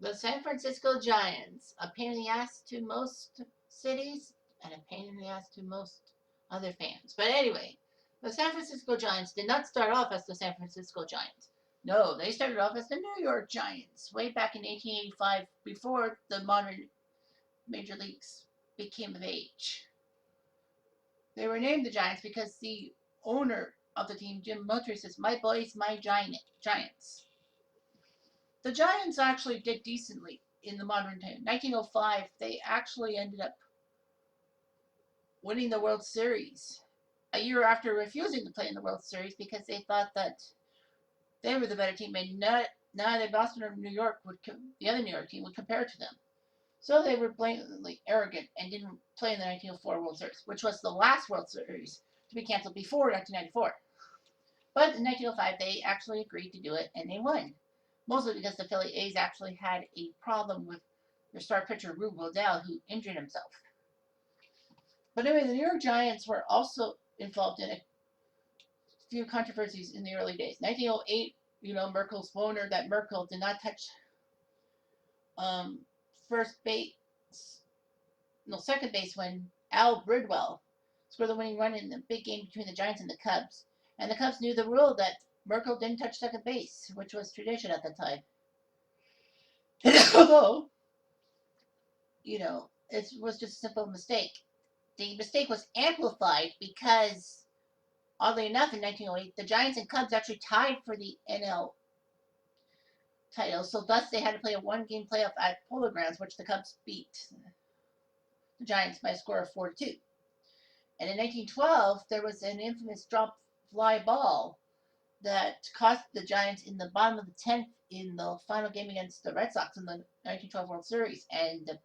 The San Francisco Giants, a pain in the ass to most cities and a pain in the ass to most other fans. But anyway, the San Francisco Giants did not start off as the San Francisco Giants. No, they started off as the New York Giants way back in 1885 before the modern major leagues became of age. They were named the Giants because the owner of the team, Jim Montgomery, says, "My boys, my Giants." The Giants actually did decently in the modern time. 1905, they actually ended up winning the World Series a year after refusing to play in the World Series because they thought that they were the better team and neither Boston or New York would the other New York team would compare to them. So they were blatantly arrogant and didn't play in the 1904 World Series, which was the last World Series to be canceled before 1994. But in 1905, they actually agreed to do it and they won. Mostly because the Philly A's actually had a problem with their star pitcher, Rube Waddell, who injured himself. But anyway, the New York Giants were also involved in a few controversies in the early days. 1908, Merkel's boner that Merkel did not touch um, first base, no, second base when Al Bridwell scored the winning run in the big game between the Giants and the Cubs. And the Cubs knew the rule that Merkel didn't touch second base, which was tradition at the time. Although, it was just a simple mistake. The mistake was amplified because, oddly enough, in 1908, the Giants and Cubs actually tied for the NL title, so thus they had to play a one-game playoff at Polo Grounds, which the Cubs beat the Giants by a score of 4-2. And in 1912, there was an infamous drop fly ball that cost the Giants in the bottom of the 10th in the final game against the Red Sox in the 1912 World Series, and the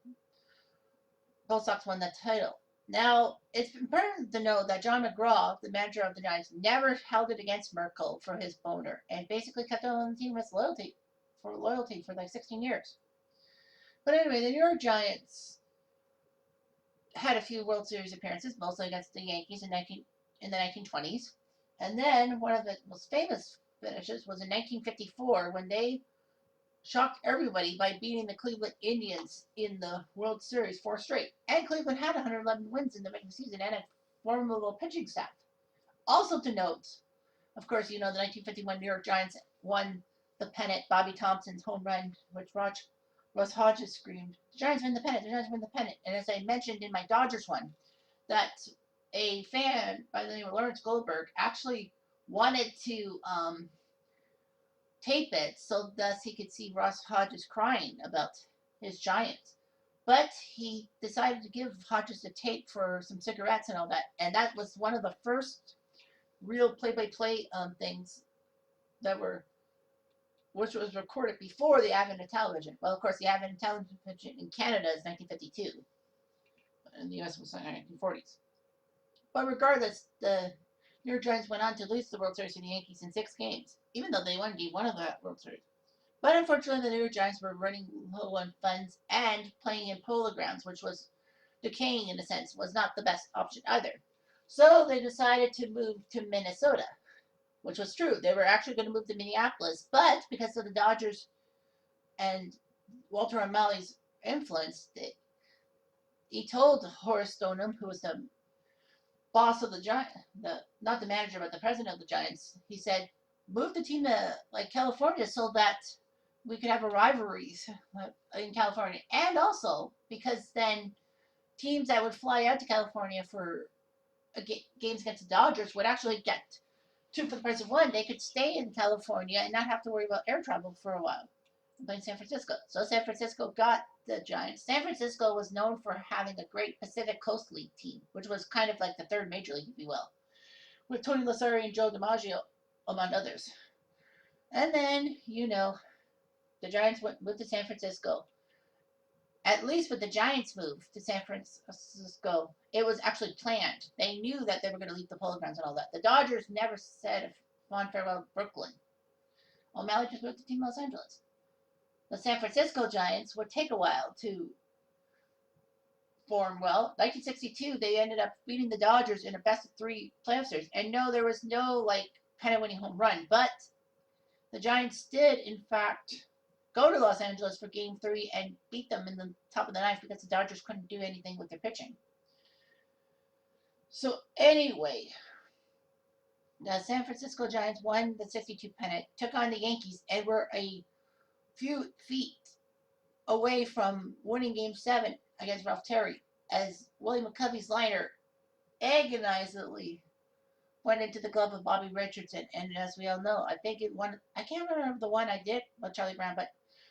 Red Sox won that title. Now, it's important to know that John McGraw, the manager of the Giants, never held it against Merkel for his boner and basically kept him on the team as loyalty for like 16 years. But anyway, the New York Giants had a few World Series appearances, mostly against the Yankees in the 1920s. And then one of the most famous finishes was in 1954 when they shocked everybody by beating the Cleveland Indians in the World Series 4 straight. And Cleveland had 111 wins in the regular season and a formidable pitching staff. Also to note, of course, the 1951 New York Giants won the pennant. Bobby Thompson's home run, which Russ Hodges screamed, "The Giants win the pennant, the Giants win the pennant." And as I mentioned in my Dodgers one, that a fan by the name of Lawrence Goldberg actually wanted to tape it so thus he could see Ross Hodges crying about his Giants. But he decided to give Hodges a tape for some cigarettes and all that. And that was one of the first real play-by-play things that which was recorded before the advent of television. Well, of course, the advent of television in Canada is 1952. In the U.S. was in the 1940s. But regardless, the New York Giants went on to lose the World Series to the Yankees in 6 games, even though they won Game 1 of that World Series. But unfortunately, the New York Giants were running low on funds and playing in Polo Grounds, which was decaying in a sense, was not the best option either. So they decided to move to Minnesota, which was true. They were actually going to move to Minneapolis, but because of the Dodgers and Walter O'Malley's influence, he told Horace Stoneham, who was the boss of the Giants, not the manager, but the president of the Giants, he said, move the team to like California so that we could have a rivalries in California. And also because then teams that would fly out to California for games against the Dodgers would actually get 2 for the price of 1. They could stay in California and not have to worry about air travel for a while. Playing San Francisco. So San Francisco got the Giants. San Francisco was known for having a great Pacific Coast League team, which was kind of like the third major league, if you will, with Tony Lasseri and Joe DiMaggio, among others. And then, the Giants moved to San Francisco. At least with the Giants' move to San Francisco, it was actually planned. They knew that they were going to leave the Polo Grounds and all that. The Dodgers never said a fond farewell to Brooklyn. O'Malley just moved to Team Los Angeles. The San Francisco Giants would take a while to form well. 1962, they ended up beating the Dodgers in a best-of-3 playoff series. And no, there was no, pennant-winning home run. But the Giants did, in fact, go to Los Angeles for Game 3 and beat them in the top of the ninth because the Dodgers couldn't do anything with their pitching. So anyway, the San Francisco Giants won the 62 pennant, took on the Yankees, and were a few feet away from winning Game 7 against Ralph Terry as Willie McCovey's liner agonizingly went into the glove of Bobby Richardson. And as we all know, I think it won. I can't remember the one I did about Charlie Brown, but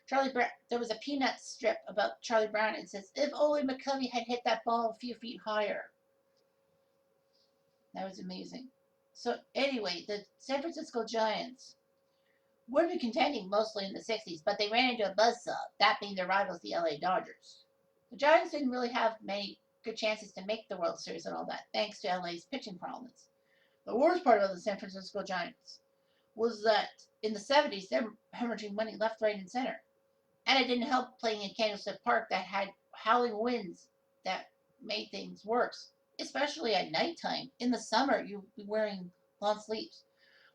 Charlie Brown, there was a Peanut strip about Charlie Brown. It says, if only McCovey had hit that ball a few feet higher. That was amazing. So anyway, the San Francisco Giants would be contending mostly in the 60s, but they ran into a buzzsaw, that being their rivals, the LA Dodgers. The Giants didn't really have many good chances to make the World Series and all that, thanks to LA's pitching problems. The worst part of the San Francisco Giants was that in the 70s, they were hemorrhaging money left, right, and center. And it didn't help playing in Candlestick Park that had howling winds that made things worse, especially at nighttime. In the summer, you'd be wearing long sleeves.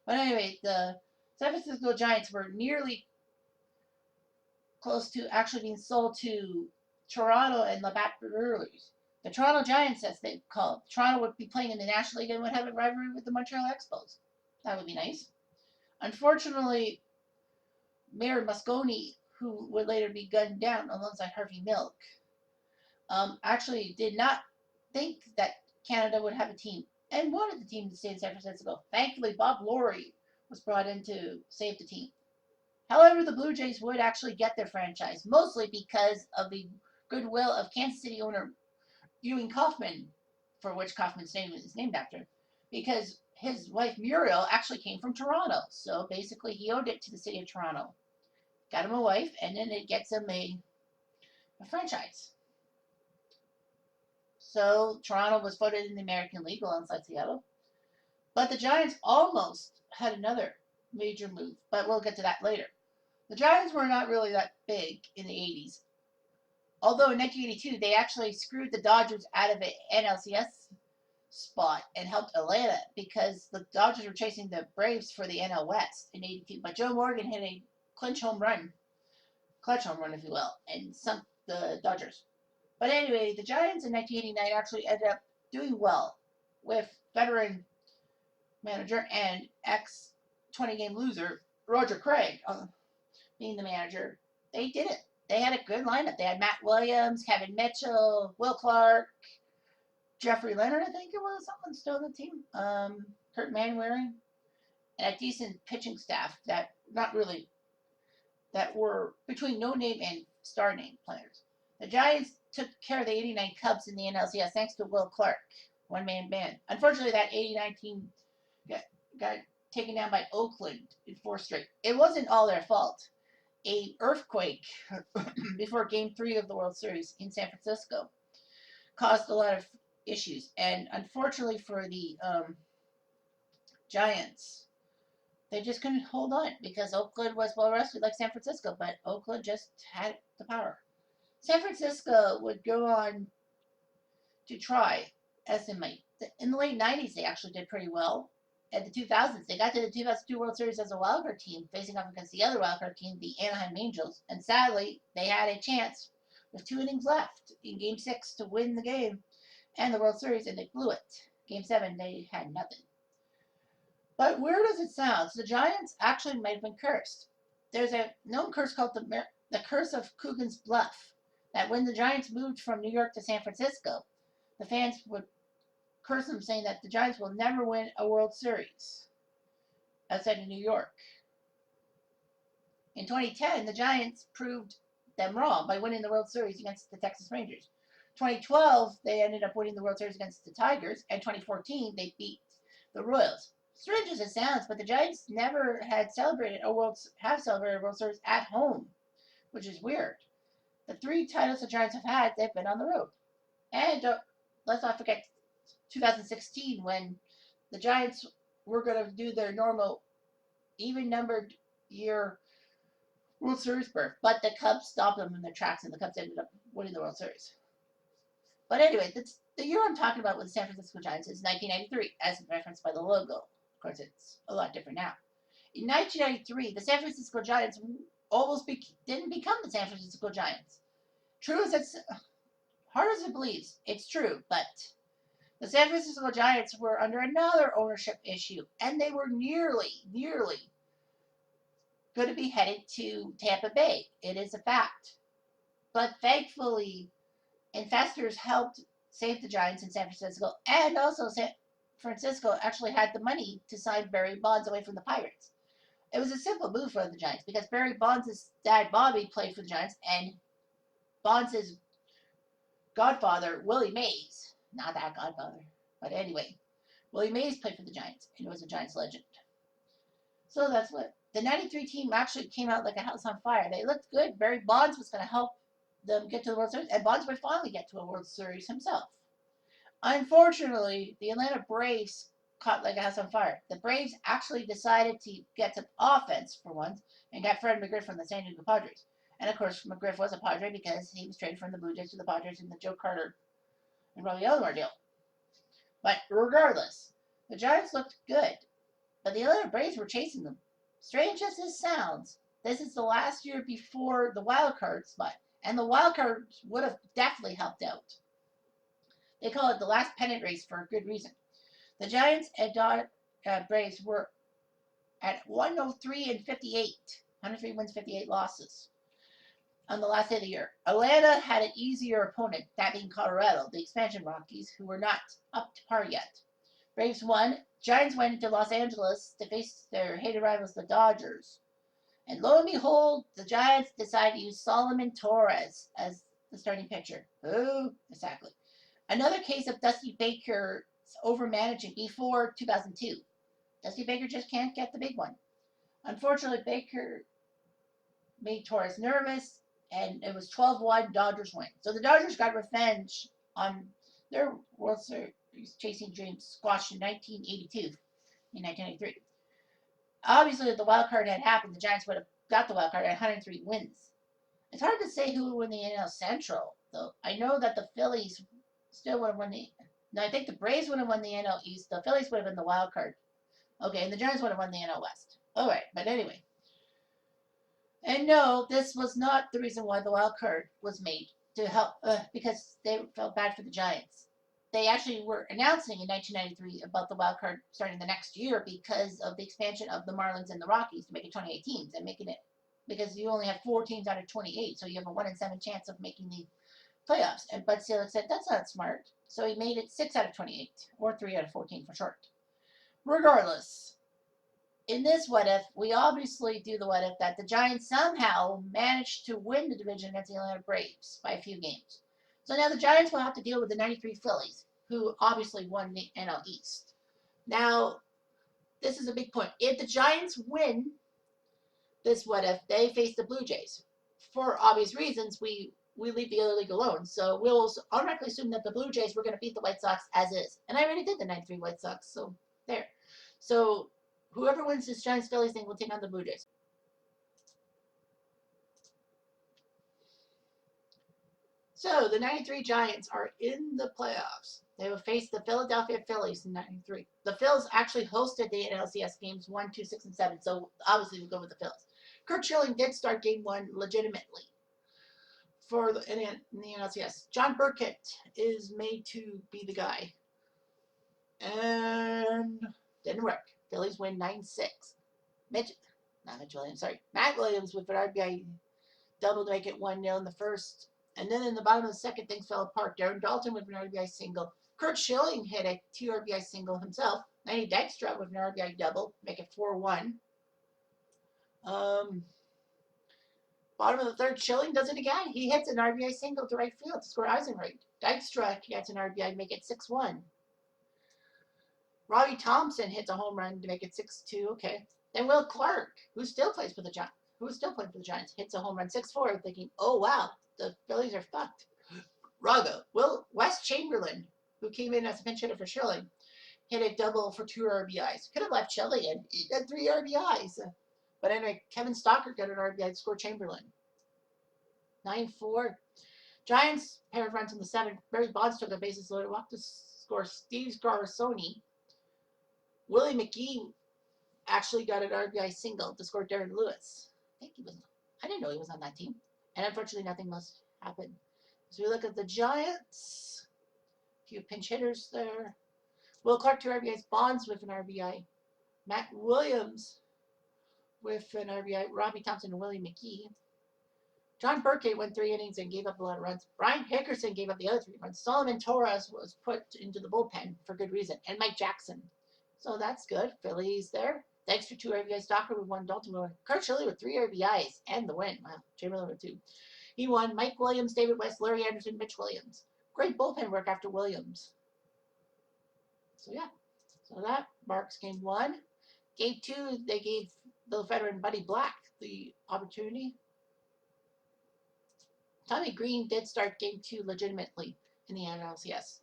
But anyway, the San Francisco Giants were nearly close to actually being sold to Toronto and Labatt Brewers. The Toronto Giants, as they call it. Toronto would be playing in the National League and would have a rivalry with the Montreal Expos. That would be nice. Unfortunately, Mayor Moscone, who would later be gunned down alongside Harvey Milk, actually did not think that Canada would have a team and wanted the team to stay in San Francisco. Thankfully, Bob Lowry was brought in to save the team. However, the Blue Jays would actually get their franchise, mostly because of the goodwill of Kansas City owner Ewing Kauffman, for which Kauffman's name is named after, because his wife Muriel actually came from Toronto. So basically, he owed it to the city of Toronto. Got him a wife, and then it gets him a franchise. So Toronto was voted in the American League alongside Seattle. But the Giants almost had another major move, but we'll get to that later. The Giants were not really that big in the 80s. Although in 1982, they actually screwed the Dodgers out of an NLCS spot and helped Atlanta because the Dodgers were chasing the Braves for the NL West in 82. But Joe Morgan hit a clutch home run, if you will, and sunk the Dodgers. But anyway, the Giants in 1989 actually ended up doing well with veteran manager and ex 20-game loser Roger Craig being the manager. They did it. They had a good lineup. They had Matt Williams, Kevin Mitchell, Will Clark, Jeffrey Leonard, I think it was, someone still on the team. Kurt Manwaring, and a decent pitching staff that were between no name and star name players. The Giants took care of the 89 Cubs in the NLCS thanks to Will Clark, one-man band. Unfortunately, that 89 team got taken down by Oakland in 4 straight. It wasn't all their fault. A earthquake before Game 3 of the World Series in San Francisco caused a lot of issues. And unfortunately for the Giants, they just couldn't hold on because Oakland was well rested like San Francisco, but Oakland just had the power. San Francisco would go on to try as they might. In the late 90s, they actually did pretty well. In the 2000s, they got to the 2002 World Series as a wildcard team, facing off against the other wildcard team, the Anaheim Angels. And sadly, they had a chance with 2 innings left in Game 6 to win the game and the World Series, and they blew it. Game 7, they had nothing. But where does it sound? So the Giants actually might have been cursed. There's a known curse called the Curse of Coogan's Bluff, that when the Giants moved from New York to San Francisco, the fans would curse them, saying that the Giants will never win a World Series outside of New York. In 2010, the Giants proved them wrong by winning the World Series against the Texas Rangers. 2012, they ended up winning the World Series against the Tigers, and 2014, they beat the Royals. Strange as it sounds, but the Giants never have celebrated a World Series at home, which is weird. The 3 titles the Giants have had, they've been on the road. And let's not forget 2016 when the Giants were going to do their normal even-numbered year World Series berth, but the Cubs stopped them in their tracks, and the Cubs ended up winning the World Series. But anyway, the year I'm talking about with the San Francisco Giants is 1993, as referenced by the logo. Of course, it's a lot different now. In 1993, the San Francisco Giants almost didn't become the San Francisco Giants. True as it's hard as it believes, it's true, but the San Francisco Giants were under another ownership issue, and they were nearly going to be headed to Tampa Bay. It is a fact. But thankfully, investors helped save the Giants in San Francisco, and also San Francisco actually had the money to sign Barry Bonds away from the Pirates. It was a simple move for the Giants because Barry Bonds' dad, Bobby, played for the Giants, and Bonds' godfather, Willie Mays, not that godfather, but anyway, Willie Mays played for the Giants and was a Giants legend. So that's what the '93 team actually came out like a house on fire. They looked good. Barry Bonds was going to help them get to the World Series, and Bonds would finally get to a World Series himself. Unfortunately, the Atlanta Braves caught like a house on fire. The Braves actually decided to get some offense for once and got Fred McGriff from the San Diego Padres. And of course, McGriff was a Padre because he was traded from the Blue Jays to the Padres in the Joe Carter and Robbie Alomar deal. But regardless, the Giants looked good, but the Atlanta Braves were chasing them. Strange as this sounds, this is the last year before the wild card spot, and the wild cards would have definitely helped out. They call it the last pennant race for a good reason. The Giants and Braves were at 103 and 58, 103 wins, 58 losses on the last day of the year. Atlanta had an easier opponent, that being Colorado, the expansion Rockies, who were not up to par yet. Braves won. Giants went to Los Angeles to face their hated rivals, the Dodgers. And lo and behold, the Giants decided to use Solomon Torres as the starting pitcher. Who? Exactly. Another case of Dusty Baker's overmanaging before 2002. Dusty Baker just can't get the big one. Unfortunately, Baker made Torres nervous, and it was 12-1 Dodgers win. So the Dodgers got revenge on their World Series chasing dreams squashed in 1982 and 1983. Obviously, if the wild card had happened, the Giants would have got the wild card at 103 wins. It's hard to say who would win the NL Central, though. I know that the Phillies still would have won the. No, I think the Braves would have won the NL East. The Phillies would have been the wild card. Okay, and the Giants would have won the NL West. All right, but anyway. And no, this was not the reason why the wild card was made to help because they felt bad for the Giants. They actually were announcing in 1993 about the wild card starting the next year because of the expansion of the Marlins and the Rockies to make it 28 teams and making it because you only have 4 teams out of 28, so you have a 1 in 7 chance of making the playoffs. And Bud Selig said that's not smart, so he made it 6 out of 28 or 3 out of 14 for short. Regardless, in this what if, we obviously do the what if that the Giants somehow managed to win the division against the Atlanta Braves by a few games. So now the Giants will have to deal with the '93 Phillies, who obviously won the NL East. Now, this is a big point. If the Giants win this what if, they face the Blue Jays. For obvious reasons, we leave the other league alone. So we'll automatically assume that the Blue Jays were going to beat the White Sox as is. And I already did the '93 White Sox, so there. So whoever wins this Giants Phillies thing will take on the Blue Jays. So the '93 Giants are in the playoffs. They will face the Philadelphia Phillies in '93. The Phils actually hosted the NLCS games 1, 2, 6, and 7. So obviously we'll go with the Phils. Curt Schilling did start game 1 legitimately for in the NLCS. John Burkett is made to be the guy. And didn't work. Phillies win 9-6. Matt Williams with an RBI double to make it 1-0 in the first. And then in the bottom of the second, things fell apart. Darren Dalton with an RBI single. Curt Schilling hit a 2 RBI single himself. Lenny Dykstra with an RBI double, make it 4-1. Bottom of the third, Schilling does it again. He hits an RBI single to right field to score Eisenreich. Dykstra gets an RBI, make it 6-1. Robbie Thompson hits a home run to make it 6-2. Okay. Then Will Clark, who still plays for the Giants, hits a home run 6-4, thinking, oh wow, the Phillies are fucked. Wes Chamberlain, who came in as a pinch hitter for Schilling, hit a double for 2 RBIs. Could have left Schilling and he had 3 RBIs. But anyway, Kevin Stocker got an RBI to score Chamberlain. 9-4. Giants, pair of runs in the 7th. Barry Bonds took the bases loaded, walked to score Steve Garasoni. Willie McGee actually got an RBI single to score Darren Lewis. I think he was I didn't know he was on that team. And unfortunately, nothing must happen. So we look at the Giants. A few pinch hitters there. Will Clark, 2 RBIs. Bonds with an RBI. Matt Williams with an RBI. Robbie Thompson and Willie McGee. John Burkett went 3 innings and gave up a lot of runs. Brian Hickerson gave up the other 3 runs. Solomon Torres was put into the bullpen for good reason. And Mike Jackson. So that's good. Phillies there. Dexter, 2 RBIs. Docker with 1. Dalton with 1. Kurt Schilling with 3 RBIs and the win. Wow. Chamberlain with 2. He won. Mike Williams, David West, Larry Anderson, Mitch Williams. Great bullpen work after Williams. So yeah. So that marks game 1. Game 2, they gave the veteran Buddy Black the opportunity. Tommy Green did start game 2 legitimately in the NLCS.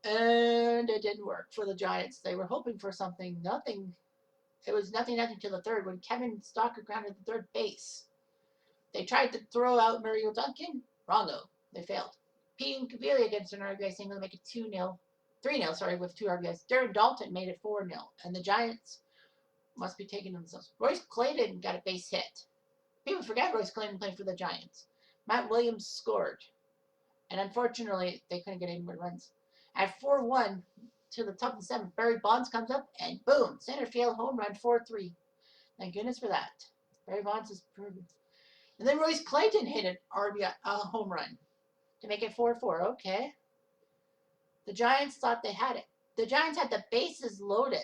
And it didn't work for the Giants. They were hoping for something. Nothing. It was nothing till the 3rd when Kevin Stalker grounded the 3rd base. They tried to throw out Mario Duncan. Wrongo. They failed. Pete Incaviglia against an RBI single to make it 2-0. 3-0, with 2 RBIs. Darren Dalton made it 4-0. And the Giants must be taking themselves. Royce Clayton got a base hit. People forget Royce Clayton played for the Giants. Matt Williams scored. And unfortunately, they couldn't get any more runs. At 4-1 to the top of the 7th, Barry Bonds comes up and boom, center field home run 4-3. Thank goodness for that. Barry Bonds is proven. And then Royce Clayton hit an RBI home run to make it 4-4. Okay. The Giants thought they had it. The Giants had the bases loaded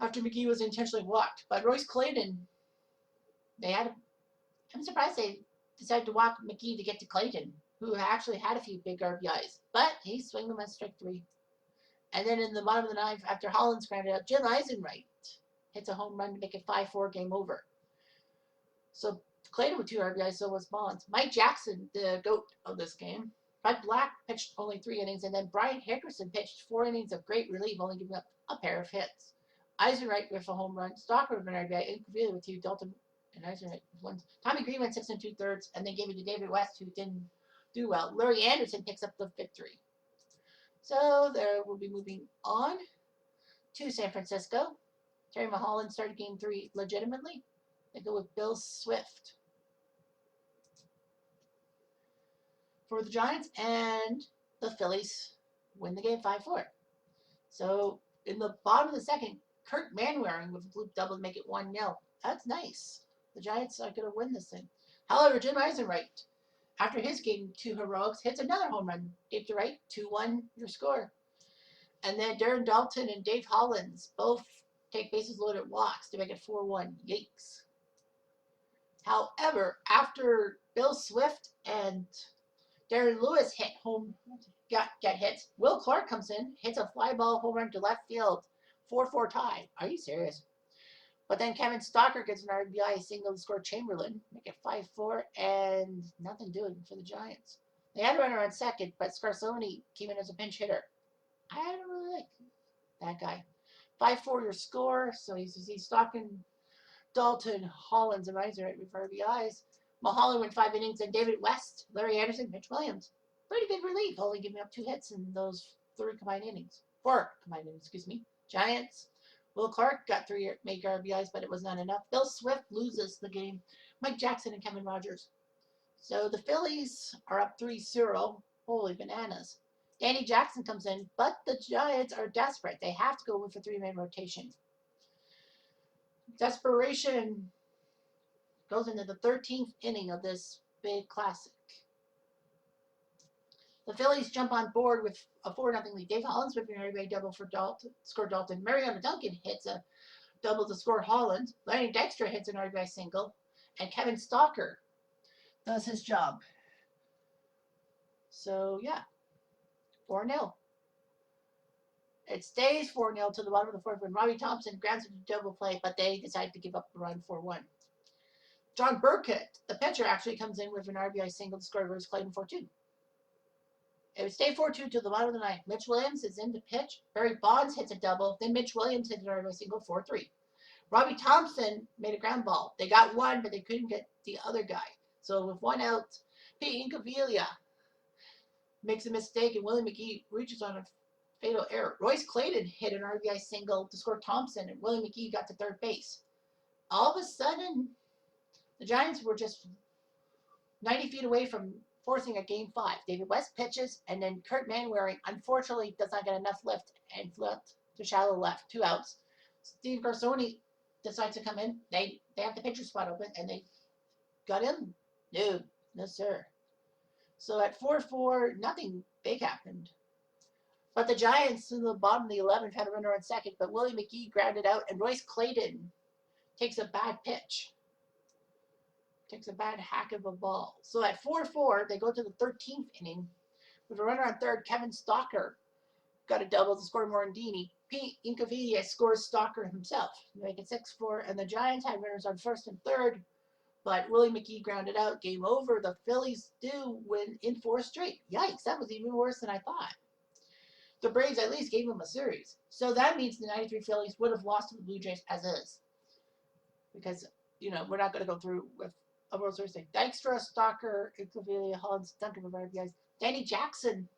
after McGee was intentionally walked. But Royce Clayton, I'm surprised they decided to walk McGee to get to Clayton, who actually had a few big RBIs. But he swung them at strike 3. And then in the bottom of the 9th, after Hollins grounded out, Jim Eisenreich hits a home run to make it 5-4 game over. So Clayton with 2 RBIs, so was Bonds. Mike Jackson, the GOAT of this game. Bud Black pitched only 3 innings, and then Brian Hickerson pitched 4 innings of great relief, only giving up a pair of hits. Eisenreich with a home run. Stalker with an RBI. Incaviglia with 2. Dalton and Eisenreich with 1. Tommy Green went 6 2/3, and then gave it to David West, who didn't do well. Larry Anderson picks up the victory. So there we'll be moving on to San Francisco. Terry Mulholland started game 3 legitimately. They go with Bill Swift for the Giants, and the Phillies win the game 5-4. So in the bottom of the 2nd, Kurt Manwaring with a bloop double to make it 1-0. That's nice. The Giants are going to win this thing. However, Jim Eisenreich, after his game 2 heroics, hits another home run. Deep to right, 2-1 your score. And then Darren Dalton and Dave Hollins both take bases loaded walks to make it 4-1. Yikes. However, after Bill Swift and Darren Lewis get hits, Will Clark comes in, hits a fly ball home run to left field. 4-4 tie. Are you serious? But then Kevin Stalker gets an RBI single to score Chamberlain, make it 5-4, and nothing doing for the Giants. They had a runner on second, but Scarsoni came in as a pinch hitter. I don't really like that guy. 5-4 your score, so he's stalking Dalton, Hollins, and Eisenreich with RBIs. Mulholland went 5 innings, and David West, Larry Anderson, Mitch Williams. Pretty good relief, only giving up 2 hits in those 4 combined innings, excuse me. Giants. Will Clark got 3 make RBIs, but it was not enough. Bill Swift loses the game. Mike Jackson and Kevin Rogers. So the Phillies are up 3-0. Holy bananas. Danny Jackson comes in, but the Giants are desperate. They have to go with a 3-man rotation. Desperation goes into the 13th inning of this big classic. The Phillies jump on board with a 4-0 lead. Dave Hollins with an RBI double for Dalton, scored Dalton. Mariano Duncan hits a double to score Holland. Larry Dexter hits an RBI single. And Kevin Stalker does his job. So, yeah, 4-0. It stays 4-0 to the bottom of the 4th when Robbie Thompson grounds it to double play, but they decide to give up the run 4-1. John Burkett, the pitcher, actually comes in with an RBI single to score Royce Clayton 4-2. It would stay 4-2 to the bottom of the 9th. Mitch Williams is in to pitch. Barry Bonds hits a double. Then Mitch Williams hits an RBI single 4-3. Robbie Thompson made a ground ball. They got one, but they couldn't get the other guy. So with 1 out, Pete Incaviglia makes a mistake, and Willie McGee reaches on a fatal error. Royce Clayton hit an RBI single to score Thompson, and Willie McGee got to 3rd base. all of a sudden, the Giants were just 90 feet away from forcing a game 5. David West pitches, and then Kurt Manwaring, unfortunately, does not get enough lift and flipped to shallow left, 2 outs. Steve Garsoni decides to come in. They have the pitcher spot open, and they got him. No, no, sir. So at 4-4, nothing big happened. But the Giants in the bottom of the 11th had a runner on second, but Willie McGee grounded out, and Royce Clayton takes a bad pitch. Takes a bad hack of a ball. So at 4-4, they go to the 13th inning. With a runner on third, Kevin Stalker got a double to score Morandini. Pete Incaviglia scores Stalker himself to make it 6-4, and the Giants had runners on first and third, but Willie McGee grounded out. Game over. The Phillies do win in 4 straight. Yikes, that was even worse than I thought. The Braves at least gave them a series. So that means the 93 Phillies would have lost to the Blue Jays as is. Because, we're not going to go through with a World Series thing. Dykstra, Stalker, Incaviglia, Hollins, Duncan, Bavard, guys. Danny Jackson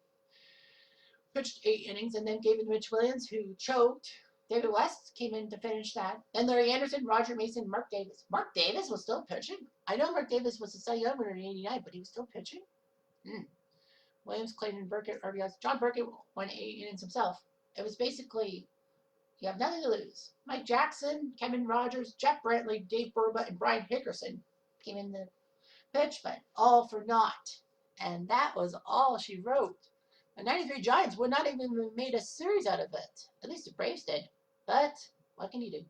pitched 8 innings and then gave it to Mitch Williams, who choked. David West came in to finish that. Then Larry Anderson, Roger Mason, Mark Davis. Mark Davis was still pitching? I know Mark Davis was a Cy Young winner in '89, but he was still pitching? Williams, Clayton, Burkett, RBIs. John Burkett won 8 innings himself. It was basically, you have nothing to lose. Mike Jackson, Kevin Rogers, Jeff Brantley, Dave Burba, and Brian Hickerson came in the pitch, but all for naught. And that was all she wrote. The 93 Giants would not even have made a series out of it. At least the Braves did. But what can you do?